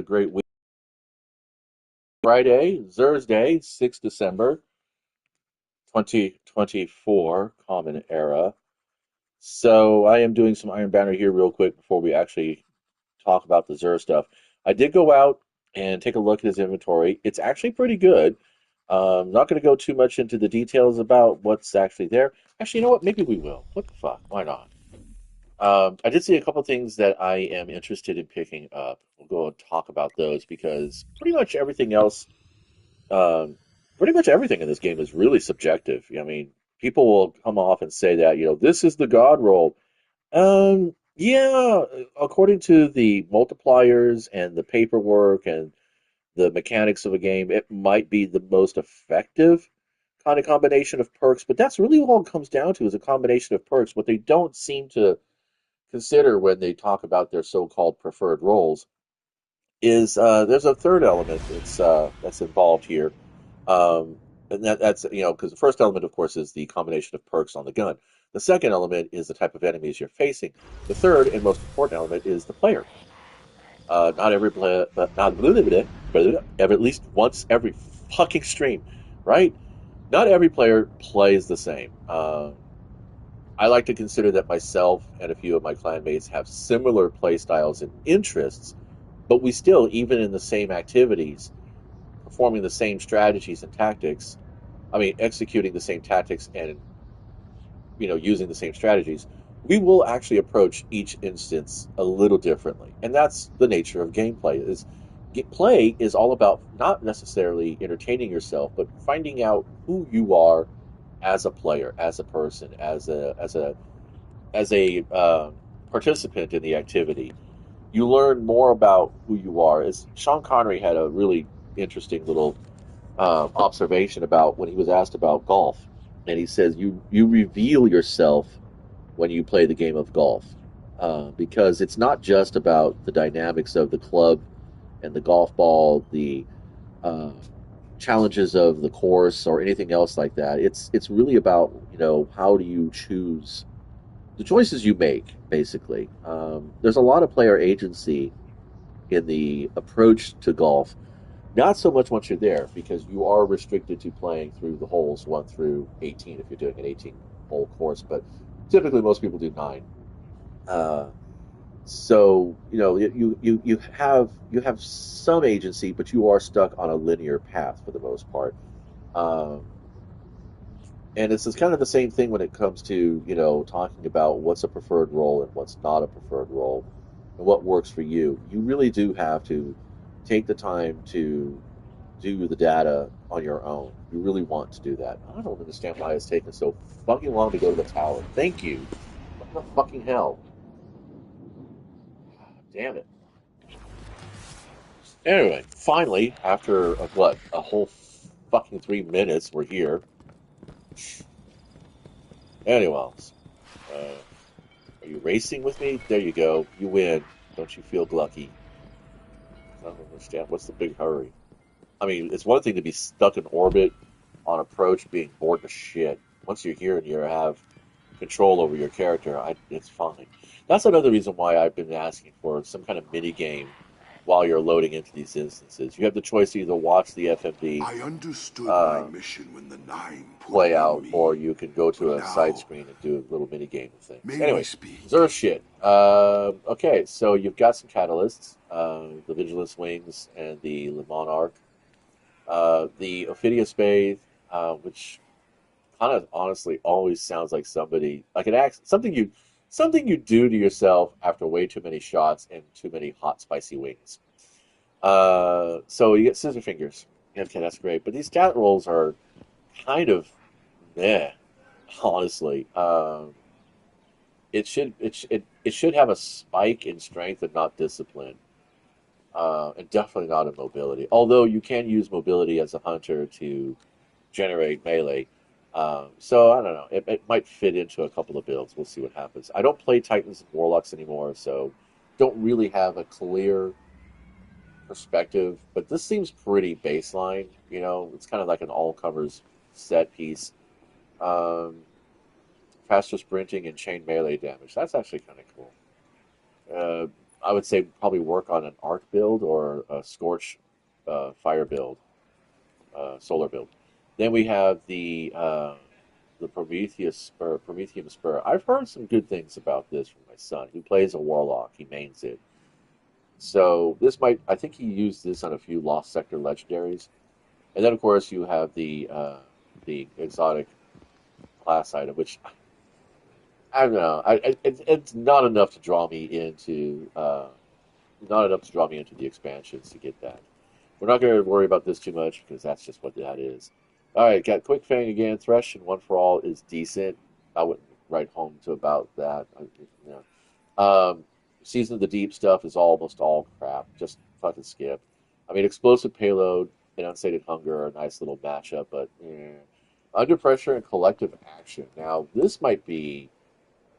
A great week. Friday, Thursday, 6 December 2024, Common Era. So I am doing some Iron Banner here real quick before we actually talk about the Xur stuff. I did go out and take a look at his inventory. It's actually pretty good. Not going to go too much into the details about what's actually there. Actually, you know what? Maybe we will. What the fuck? Why not? I did see a couple things that I am interested in picking up. We'll go and talk about those because um, pretty much everything in this game is really subjective. I mean, people will come off and say that, this is the God roll. Yeah, according to the multipliers and the paperwork and the mechanics of a game, it might be the most effective kind of combination of perks, but that's really all it comes down to is a combination of perks. What they don't seem to consider when they talk about their so-called preferred roles is there's a third element that's involved here, and that's because the first element, of course, is the combination of perks on the gun. The second element is the type of enemies you're facing. The third and most important element is the player. Not every player, but not at least once every fucking stream, right? Not every player plays the same. I like to consider that myself and a few of my clanmates have similar play styles and interests, but we still, even in the same activities, performing the same strategies and tactics, I mean, executing the same tactics and, using the same strategies, we will actually approach each instance a little differently. And that's the nature of gameplay. Play is all about not necessarily entertaining yourself, but finding out who you are as a player, as a person, as a participant in the activity. You learn more about who you are. As Sean Connery had a really interesting little observation about when he was asked about golf, and he says you reveal yourself when you play the game of golf, because it's not just about the dynamics of the club and the golf ball, the uh, challenges of the course, or anything else like that. It's really about how do you choose the choices you make, basically. There's a lot of player agency in the approach to golf. Not so much once you're there, because you are restricted to playing through the holes 1 through 18 if you're doing an 18-hole course, but typically most people do 9. Uh, so you have some agency, but you are stuck on a linear path for the most part. Um, and it's kind of the same thing when it comes to talking about what's a preferred role and what's not a preferred role and what works for you. You really do have to take the time to do the data on your own. You really want to do that. I don't understand why it's taking so fucking long to go to the tower. Thank you. What the fucking hell? Damn it. Anyway, finally, after a whole fucking 3 minutes, we're here. Anyways, uh, are you racing with me? There you go. You win. Don't you feel lucky? I don't understand. What's the big hurry? I mean, it's one thing to be stuck in orbit on approach, being bored to shit. Once you're here and you have control over your character, it's fine. That's another reason why I've been asking for some kind of mini game while you're loading into these instances. You have the choice to either watch the FMV I understood my uh, mission when the Nine put it play in out, or me. you can go But to a side now, screen and do a little mini game of things. may we Anyway, speak? Xur shit. Okay, so you've got some catalysts, the Vigilance Wings and the Le Monarch. The Ophidia Spade, which kind of honestly always sounds like something you do to yourself after way too many shots and too many hot spicy wings. So you get scissor fingers. Okay, that's great. But these stat rolls are kind of meh, honestly. It should have a spike in strength and not discipline, and definitely not in mobility. Although you can use mobility as a hunter to generate melee. So I don't know. It might fit into a couple of builds. We'll see what happens. I don't play Titans and Warlocks anymore, so don't really have a clear perspective. But this seems pretty baseline. It's kind of like an all covers set piece. Um, Faster sprinting and chain melee damage. That's actually kind of cool. I would say probably work on an arc build or a scorch fire build, solar build. Then we have the Prometheum Spur. I've heard some good things about this from my son, who plays a warlock. He mains it. So this might, I think he used this on a few Lost Sector legendaries. And then of course you have the exotic class item, which I don't know. It's not enough to draw me into not enough to draw me into the expansions to get that. We're not going to worry about this too much because that's just what that is. All right, got Quick Fang again. Thresh and One for All is decent. I wouldn't write home to about that. You know. Season of the Deep stuff is almost all crap. Just fucking skip. I mean, Explosive Payload and Unsated Hunger are a nice little matchup, but Under Pressure and Collective Action. Now, this might be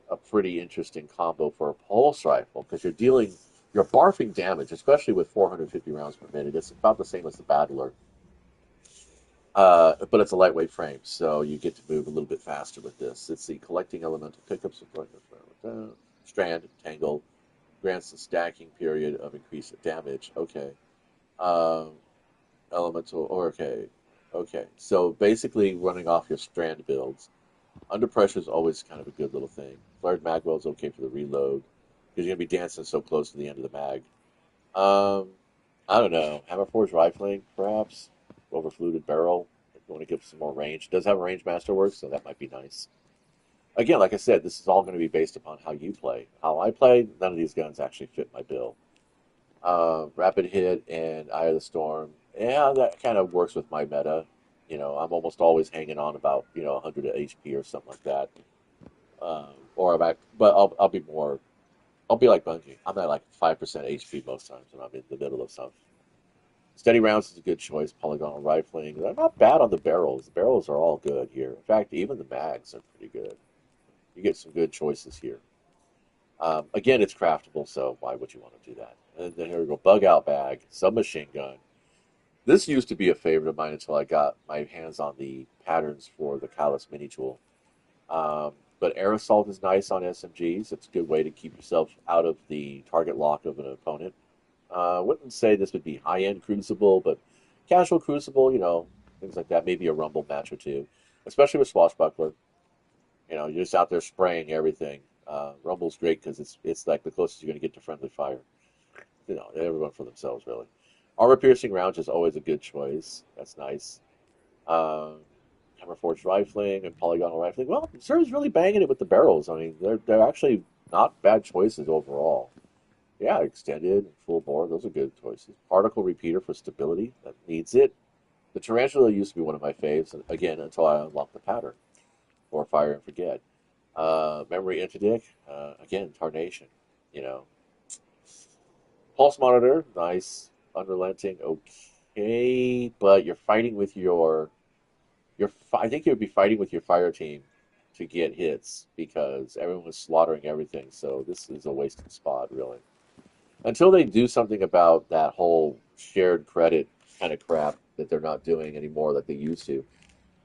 a pretty interesting combo for a pulse rifle because you're barfing damage, especially with 450 rounds per minute. It's about the same as the Battler, but it's a lightweight frame, so you get to move a little bit faster with this. It's the collecting elemental pickups, strand, tangle, grants the stacking period of increased damage. Okay. Um, elemental, or okay. Okay. So basically running off your strand builds. Under pressure is always kind of a good little thing. Flared Magwell is okay for the reload because you're gonna be dancing so close to the end of the mag. Um, I don't know. Hammerforged rifling, perhaps. Overfluted barrel. If you want to give some more range, it does have a range masterwork, so that might be nice. Again, like I said, this is all going to be based upon how you play. How I play, none of these guns actually fit my bill. Rapid hit and Eye of the Storm. Yeah, that kind of works with my meta. I'm almost always hanging on about 100 HP or something like that. Or I'm at, but I'll be more. I'll be like Bungie. I'm at like 5% HP most times when I'm in the middle of something. Steady rounds is a good choice. Polygonal rifling. They're not bad on the barrels. The barrels are all good here. In fact, even the mags are pretty good. You get some good choices here. Again, it's craftable, so why would you want to do that? And then here we go, bug out bag, submachine gun. This used to be a favorite of mine until I got my hands on the patterns for the Callus mini tool. But air assault is nice on SMGs. It's a good way to keep yourself out of the target lock of an opponent. I wouldn't say this would be high end crucible, but casual crucible, things like that. Maybe a rumble match or two, especially with swashbuckler. You're just out there spraying everything. Rumble's great because it's like the closest you're going to get to friendly fire. Everyone for themselves, really. Armor piercing rounds is always a good choice. That's nice. Um, Hammer forged rifling and polygonal rifling. Well, Zer's really banging it with the barrels. I mean, they're actually not bad choices overall. Yeah, extended and full bore. Those are good choices. Particle repeater for stability. That needs it. The tarantula used to be one of my faves. Again, until I unlocked the pattern or fire and forget. Memory interdict. Again, tarnation. You know, pulse monitor. Nice. Unrelenting. Okay, but you're fighting with I think you would be fighting with your fire team to get hits because everyone was slaughtering everything. So this is a wasted spot, really. Until they do something about that whole shared credit kind of crap that they're not doing anymore like they used to.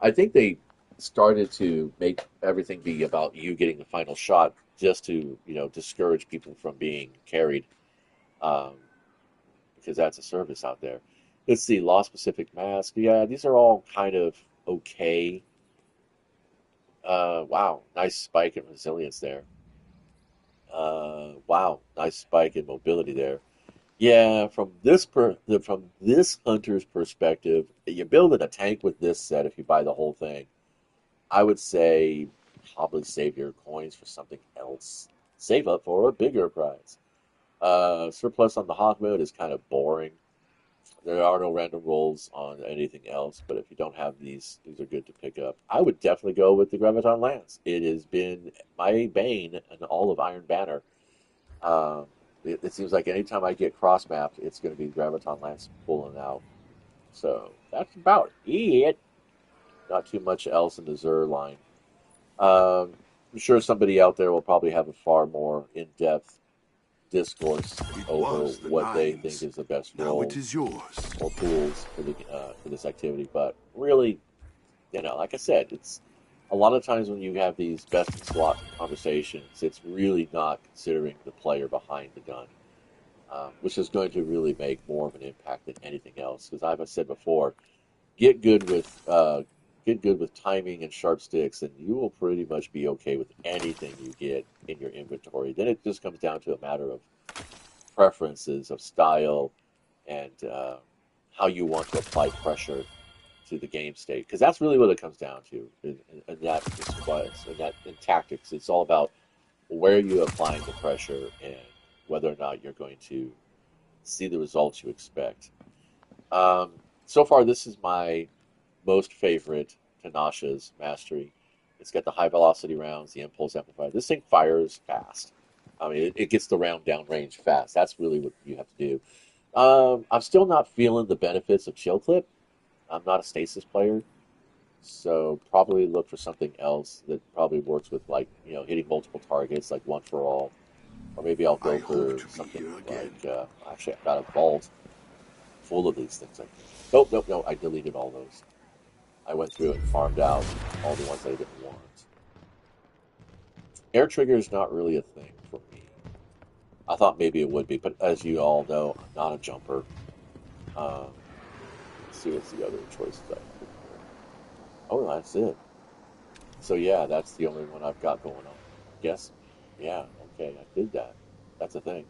I think they started to make everything be about you getting the final shot just to, discourage people from being carried, um, because that's a service out there. Let's see, Lost Pacific Mask. Yeah, these are all kind of okay. Wow, nice spike in resilience there. Wow, nice spike in mobility there. Yeah, from this hunter's perspective, you're building a tank with this set if you buy the whole thing. I would say probably save your coins for something else. Save up for a bigger prize. Surplus on the Hawk mode is kind of boring. There are no random rolls on anything else, but if you don't have these are good to pick up. I would definitely go with the Graviton Lance. It has been my bane in all of Iron Banner. Um, it seems like anytime I get cross mapped, it's going to be Graviton Lance pulling out. So that's about it. Not too much else in the Zur line. I'm sure somebody out there will probably have a far more in-depth discourse It over was the what they think Nine's. is the best Now it role is yours. or tools for this activity. But really, like I said, it's a lot of times when you have these best in slot conversations, it's really not considering the player behind the gun. which is going to really make more of an impact than anything else. Because I've said before, get good with uh, get good with timing and sharp sticks, and you will pretty much be okay with anything you get in your inventory. Then it just comes down to a matter of preferences, of style, and how you want to apply pressure to the game state. Because that's really what it comes down to, and that is what and that in tactics. It's all about where you're applying the pressure and whether or not you're going to see the results you expect. Um, so far, this is my most favorite Tanasha's mastery. It's got the high velocity rounds, the impulse amplifier. This thing fires fast. I mean, it gets the round down range fast. That's really what you have to do. I'm still not feeling the benefits of chill clip. I'm not a stasis player, so probably look for something else that probably works with like hitting multiple targets, like one for all, or maybe I'll I go hope for to be something here like again. actually I've got a vault full of these things. Nope, nope, no. I deleted all those. I went through and farmed out all the ones I didn't want. Air trigger is not really a thing for me. I thought maybe it would be, but as you all know, I'm not a jumper. Let's see what's the other choices I have in here. Oh, that's it. So yeah, that's the only one I've got going on. Guess. Yeah. Okay, I did that. That's a thing.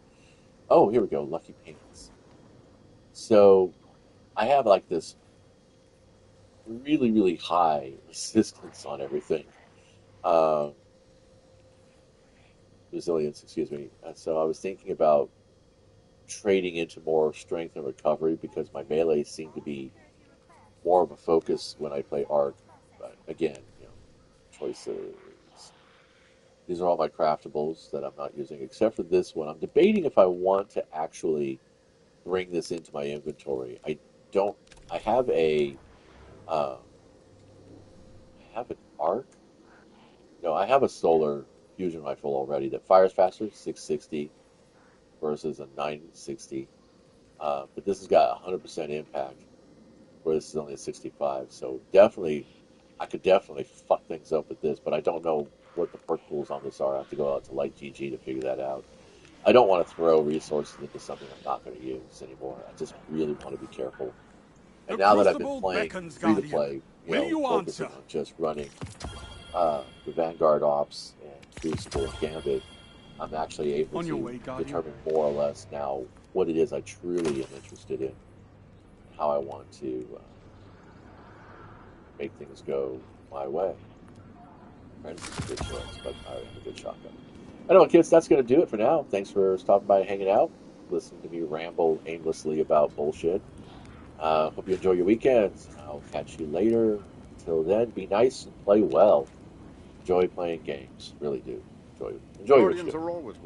Oh, here we go. Lucky pants. So I have like this really, really high resistance on everything. Um, Resilience, excuse me. And so I was thinking about trading into more strength and recovery because my melee seemed to be more of a focus when I play Arc. But again, choices. These are all my craftables that I'm not using, except for this one. I'm debating if I want to actually bring this into my inventory. I don't. I have a. Uh, I have an Arc. No, I have a solar fusion rifle already that fires faster, 660 versus a 960. But this has got 100% impact, where this is only a 65. So definitely, I could definitely fuck things up with this, but I don't know what the perk pools on this are. I have to go out to Light GG to figure that out. I don't want to throw resources into something I'm not going to use anymore. I just really want to be careful. And The now that I've been Crucible playing beckons, free to Guardian. play, Will you focusing answer? on just running the Vanguard Ops and Crucible and Gambit, I'm actually able On your to way, Guardian. determine more or less now what it is I truly am interested in, how I want to make things go my way. Friends is a good choice, but I have a good shotgun. Anyway, kids, that's going to do it for now. Thanks for stopping by and hanging out, listening to me ramble aimlessly about bullshit. Hope you enjoy your weekends. I'll catch you later. Until then, be nice and play well. Enjoy playing games. Really do. Enjoy what you're Guardians doing. are always